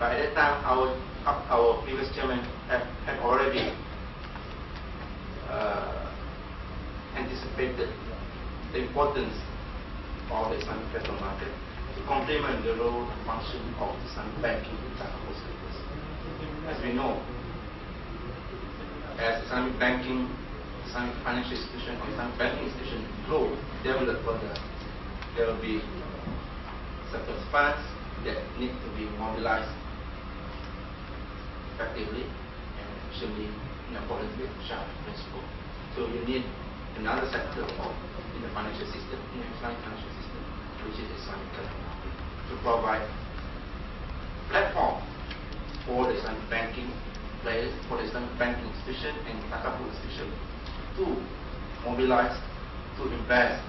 But at that time, our previous chairman had already anticipated the importance of the Islamic capital market to complement the role and function of Islamic banking in Singapore sectors. As we know, as Islamic banking, Islamic financial institution, or Islamic banking institution grow, develop further, there will be surplus funds that need to be mobilized effectively and efficiently in accordance with Shari'ah principle. So you need another sector in the financial system, in the Islamic financial system, which is Islamic capital market, to provide platform for the Islamic banking players, for the Islamic banking institution and Takaful institution to mobilize, to invest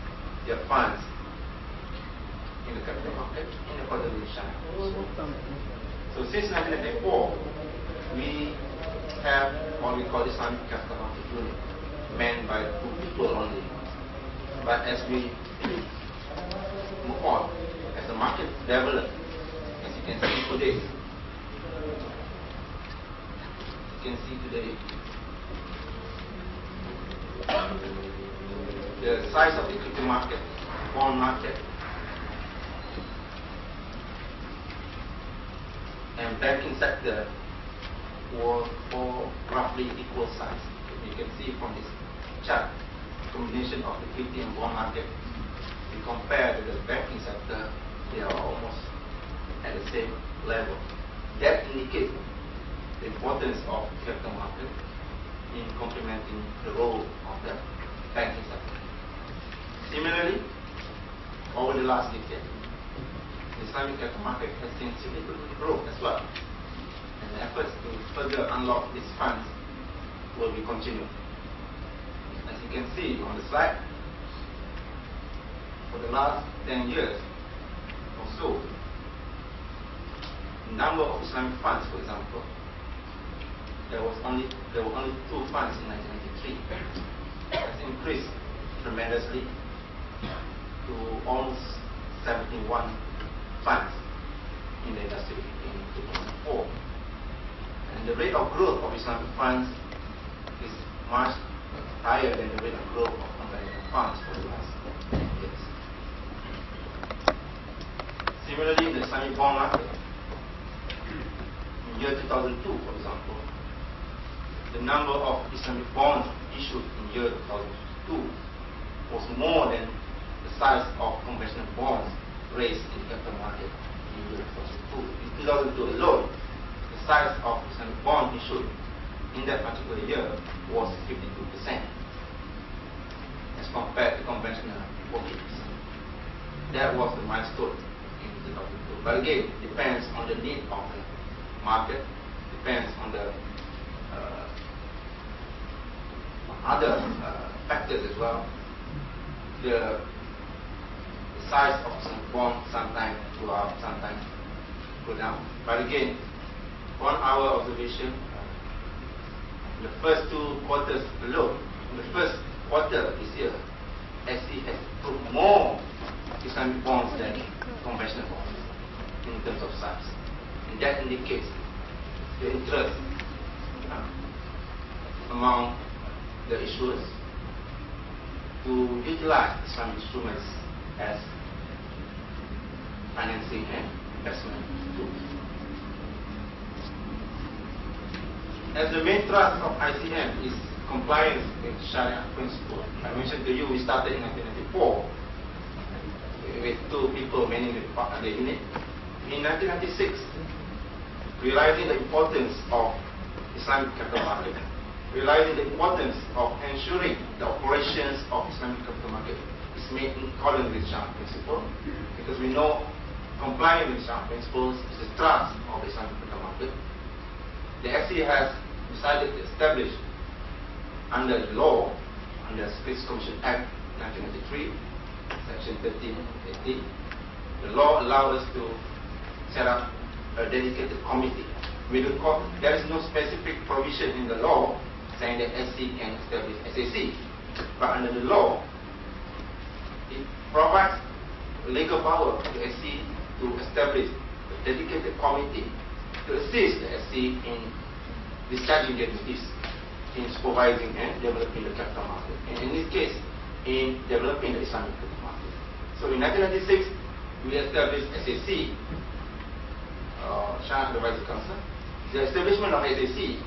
their funds in the capital market in accordance with Shari'ah. So since 1994, we have what we call Islamic capital market unit, manned by 2 people only. But as we move on, as the market develops, as you can see today, the size of the equity market, bond market, and banking sector were all roughly equal size. You can see from this chart, combination of equity and bond market. We compare to the banking sector, they are almost at the same level. That indicates the importance of capital market in complementing the role of the banking sector. Similarly, over the last decade, the Islamic capital market has seen significant growth as well. And the efforts to further unlock these funds will be continued. As you can see on the slide, for the last 10 years or so, the number of Islamic funds, for example, there were only 2 funds in 1993. It has increased tremendously to almost 71 funds in the industry in 2004. And the rate of growth of Islamic funds is much higher than the rate of growth of conventional funds for the last 10 years. Similarly, in the Islamic bond market, in year 2002, for example, the number of Islamic bonds issued in year 2002 was more than the size of conventional bonds raised in the capital market in year 2002. In 2002 alone, the size of Islamic bond issued in that particular year was 52%, as compared to conventional 40%. That was the milestone in 2002. But again, it depends on the need of the market, depends on the other factors as well. The size of some bonds sometimes go up, sometimes go down. But again, on our observation, in the first 2 quarters alone, in the first quarter this year, SC has approved more Islamic bonds than conventional bonds in terms of size. And that indicates the interest among the issuers to utilize Islamic instruments as financing and investment tools. As the main thrust of ICM is compliance with Shari'ah principle, I mentioned to you we started in 1994 with 2 people manning the unit. In 1996, realizing the importance of Islamic capital market, realizing the importance of ensuring the operations of Islamic capital market is made in accordance with Shari'ah principle, because we know complying with Shari'ah principles is the thrust of the Islamic capital market. The SC has decided to establish under the law, under the Securities Commission Act 1993, Section 1380, the law allows us to set up a dedicated committee. There is no specific provision in the law saying that SC can establish SAC, but under the law, it provides legal power to SC to establish a dedicated committee to assist the SC in discharging their duties in supervising and developing the capital market, and in this case, in developing the Islamic capital market. So in 1996, we established SAC, Shari'ah Advisory Council. The establishment of SAC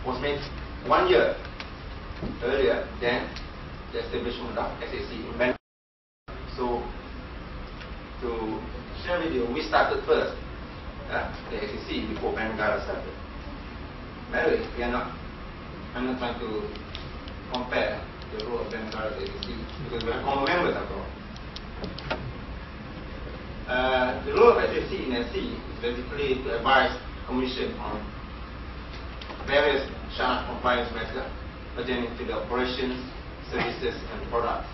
was made 1 year earlier than the establishment of SAC in Bangladesh. So, to share with you, we started first the SAC before Bangladesh started. By the way, I'm not trying to compare the role of Bangladesh and SAC because we are common members after all. The role of SAC in SC is basically to advise Commission on various Shari'ah compliance matters pertaining to the operations, services, and products,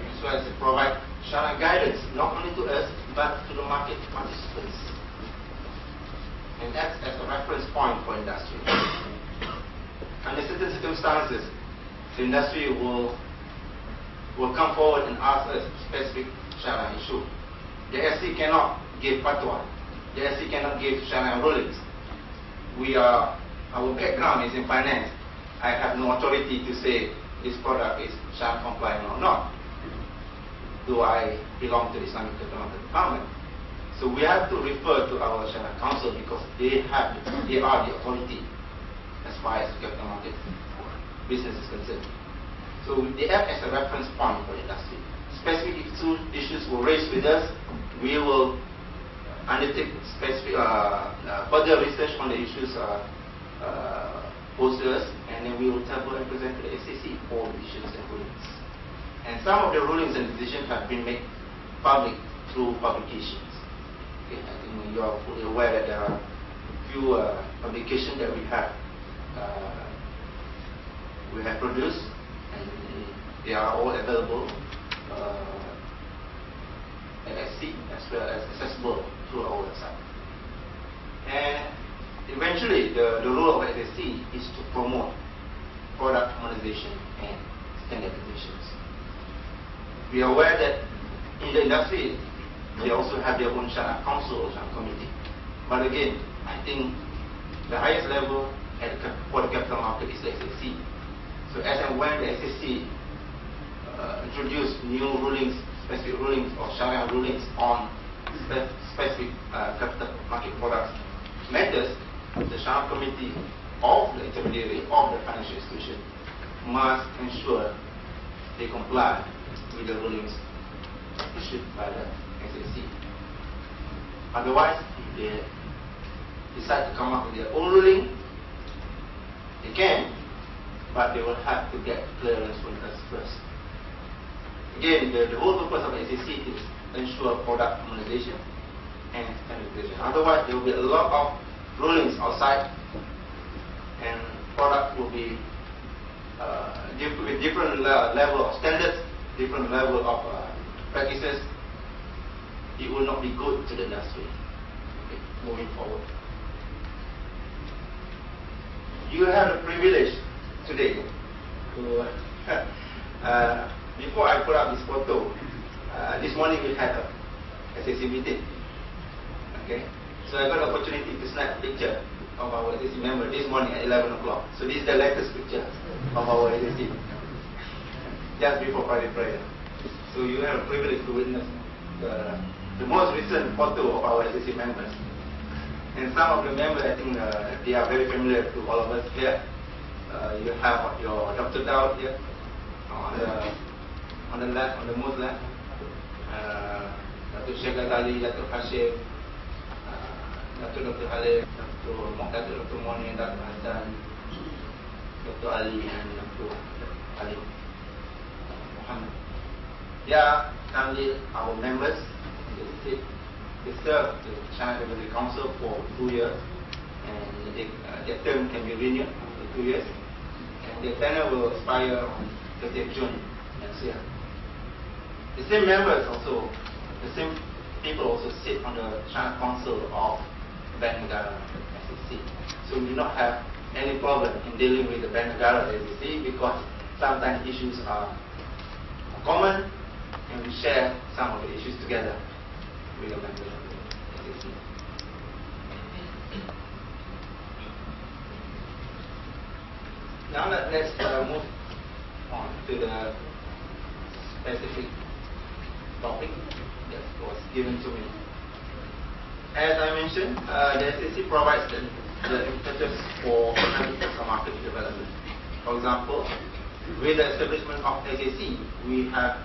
as well as to provide Shari'ah guidance not only to us but to the market participants, and that's as a reference point for industry. Under certain circumstances, the industry will come forward and ask us specific Shari'ah issue. The SC cannot give fatwa. The SC cannot give Shari'ah rulings. Our background is in finance. I have no authority to say this product is Shari'ah compliant or not. Do I belong to the Islamic Capital Market Department? So we have to refer to our Shari'ah Council because they are the authority as far as the capital market business is concerned. So they act as a reference point for industry. Specific issues were raised with us. We will undertake specific further research on the issues posed to us, and then we will table and present to the SAC all the issues and rulings. And some of the rulings and decisions have been made public through publications. Okay, I think you are fully aware that there are few publications that we have produced, and they are all available at SC as well as accessible through our website. And eventually, the role of SSC is to promote product harmonization and standardizations. We are aware that in the industry, they also have their own Shari'ah Council or Shari'ah Committee. But again, I think the highest level for the capital market is the SSC. So as and when the SSC introduce new rulings, specific rulings or Shari'ah rulings on specific capital market products matters, the Shari'ah Committee of the intermediary of the financial institution must ensure they comply with the rulings issued by the SSC. Otherwise, if they decide to come up with their own ruling, they can, but they will have to get clearance from us first. Again, the whole purpose of the SSC is to ensure product harmonization and standardization. Otherwise, there will be a lot of rulings outside, and product will be with different level of standards, different level of practices. It will not be good to the industry moving forward. You have the privilege today to before I put up this photo, this morning we had a SSC meeting. Okay, so I got the opportunity to snap a picture of our SSC member this morning at 11 o'clock. So this is the latest picture of our SSC, just before Friday prayer. So you have a privilege to witness the most recent photo of our SSC members. And some of the members, I think they are very familiar to all of us here. You have your Dr. Daud here on the left, on the most left. Dr. Sheikh Ali, Dr. Hashim, Dr. Halil, Dr. Moni, Dr. Hassan, Dr. Ali, and Dr. Ali Muhammad. They are currently our members. They serve the Shari'ah Advisory Council for 2 years, and their term can be renewed after 2 years, and their tenure will expire on 30th June next year. The same members also, the same people also sit on the Shari'ah Council of Bank Negara SSC. So we do not have any problem in dealing with the Bank Negara SSC because sometimes issues are common, and we share some of the issues together with the members of the SSC. Now let's move on to the specific topic that was given to me. As I mentioned, the SAC provides the impetus for market development. For example, with the establishment of SAC, we have